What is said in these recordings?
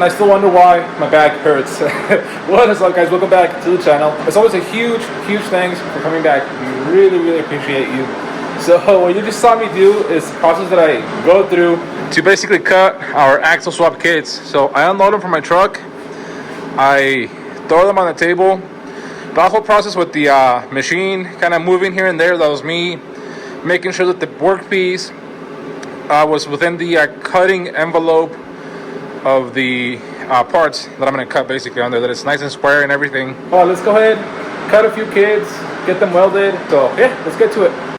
and I still wonder why my back hurts. What is up, guys? Welcome back to the channel. It's always a huge thanks for coming back. We really appreciate you. So what you just saw me do is the process that I go through to basically cut our axle swap kits. So I unload them from my truck, I throw them on the table. The whole process with the machine kind of moving here and there, that was me making sure that the workpiece was within the cutting envelope of the parts that I'm going to cut basically on there, that it's nice and square and everything. Well, let's go ahead, cut a few kids, get them welded. So yeah, let's get to it.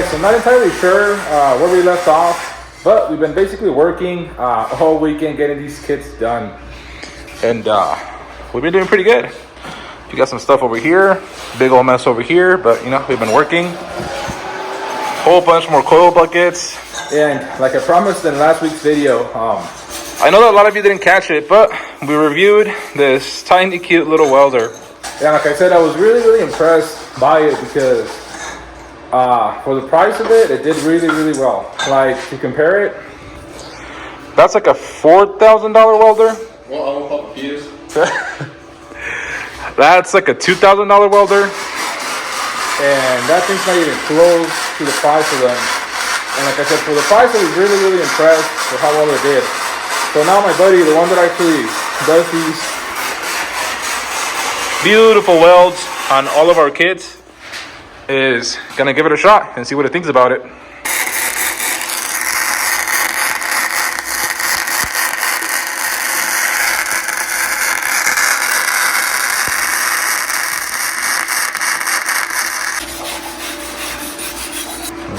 So I'm not entirely sure where we left off, but we've been basically working all weekend getting these kits done, and we've been doing pretty good. You got some stuff over here, big old mess over here, but you know, we've been working. Whole bunch more coil buckets, and like I promised in last week's video, I know that a lot of you didn't catch it, but we reviewed this tiny cute little welder, and like I said, I was really impressed by it because for the price of it, it did really well. Like, to compare it, that's like a $4,000 welder. Well, I won't pop a fuse. That's like a $2,000 welder, and that thing's not even close to the price of them. And like I said, for the price, I was really impressed with how well it did. So now my buddy, the one that actually does these beautiful welds on all of our kits, is gonna give it a shot and see what it thinks about it.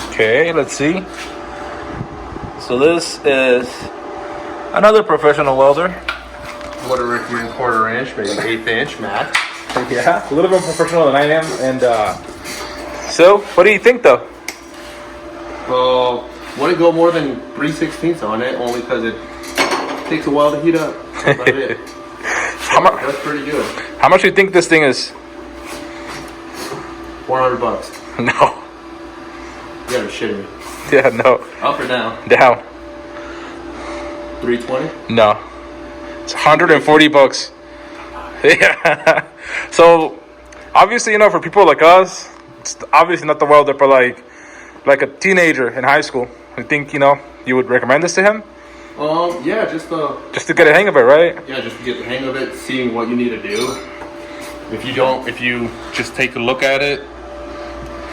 Okay, let's see. So this is another professional welder. Would have recommend 1/4 inch, maybe 1/8 inch max. Yeah, a little bit more professional than I am, and so, what do you think though? Well, wouldn't go more than 3/16 on it, only because it takes a while to heat up. That's about it. That's pretty good. How much do you think this thing is? $400. No. You gotta be shitting me. Yeah, no. Up or down? Down. 320? No. It's $140. Yeah. So, obviously, you know, for people like us, it's obviously not the welder, but like a teenager in high school. I think, you know, you would recommend this to him? Yeah, just to get a hang of it, right? Yeah, just to get the hang of it, seeing what you need to do. If you just take a look at it,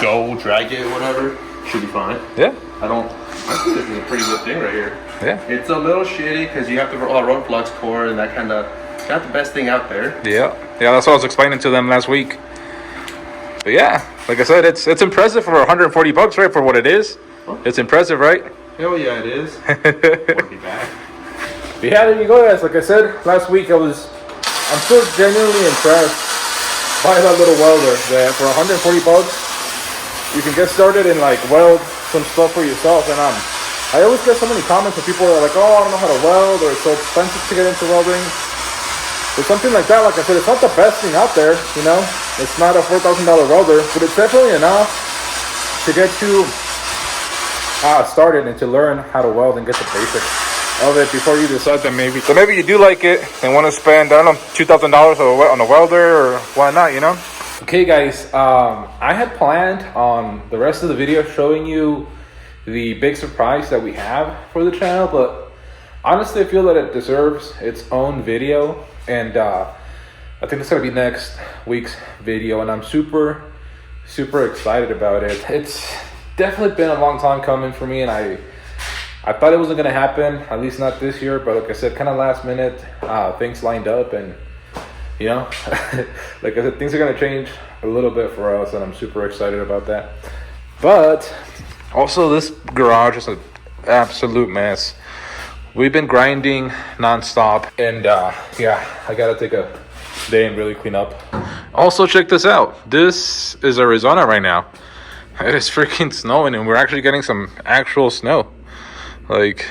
go drag it, whatever, should be fine. Yeah. I think this is a pretty good thing right here. Yeah. It's a little shitty because you have to run flux core, and that kind of not the best thing out there. Yeah, that's what I was explaining to them last week. But yeah, like I said, it's impressive for $140, right? For what it is, it's impressive, right? Hell yeah, it is. Would be bad. But yeah, there you go, guys. Like I said last week, I'm still genuinely impressed by that little welder. That for $140, you can get started and like weld some stuff for yourself. And I always get so many comments from people that are like, "Oh, I don't know how to weld," or "It's so expensive to get into welding." With something like that, like I said, it's not the best thing out there, you know? It's not a $4,000 welder, but it's definitely enough to get you started and to learn how to weld and get the basics of it before you decide that maybe you do like it and want to spend, I don't know, $2,000 on a welder or whatnot, you know? Okay, guys, I had planned on the rest of the video showing you the big surprise that we have for the channel, but honestly, I feel that it deserves its own video, and I think it's gonna be next week's video, and I'm super excited about it. It's definitely been a long time coming for me, and I thought it wasn't gonna happen, at least not this year, but like I said, kind of last minute, things lined up, and you know, like I said, things are gonna change a little bit for us, and I'm super excited about that. But also, this garage is an absolute mess. We've been grinding nonstop, and yeah, I gotta take a day and really clean up. Also, check this out. This is Arizona right now. It is freaking snowing, and we're actually getting some actual snow. Like,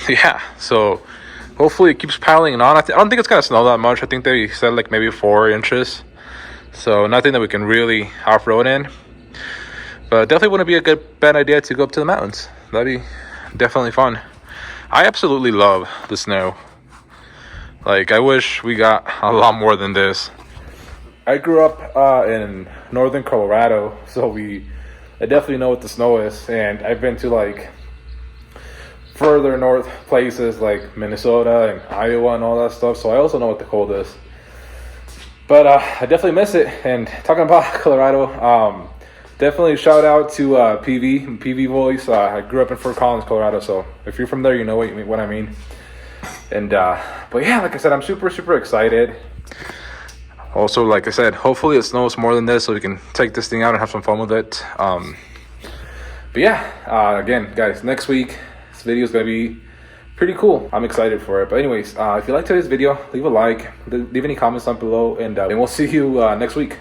yeah, so hopefully it keeps piling on. I don't think it's gonna snow that much. I think they said like maybe 4 inches. So nothing that we can really off-road in. But definitely wouldn't be a bad idea to go up to the mountains. That'd be definitely fun. I absolutely love the snow. Like, I wish we got a lot more than this. I grew up in northern Colorado, so I definitely know what the snow is. And I've been to like further north places like Minnesota and Iowa and all that stuff, so I also know what the cold is. But I definitely miss it. And talking about Colorado, definitely shout out to PV Voice. I grew up in Fort Collins, Colorado, so if you're from there, you know what I mean. And but yeah, like I said, I'm super excited. Also, like I said, hopefully it snows more than this so we can take this thing out and have some fun with it. But yeah, again, guys, next week this video is gonna be pretty cool. I'm excited for it. But anyways, if you like today's video, leave a like, leave any comments down below, and we'll see you next week.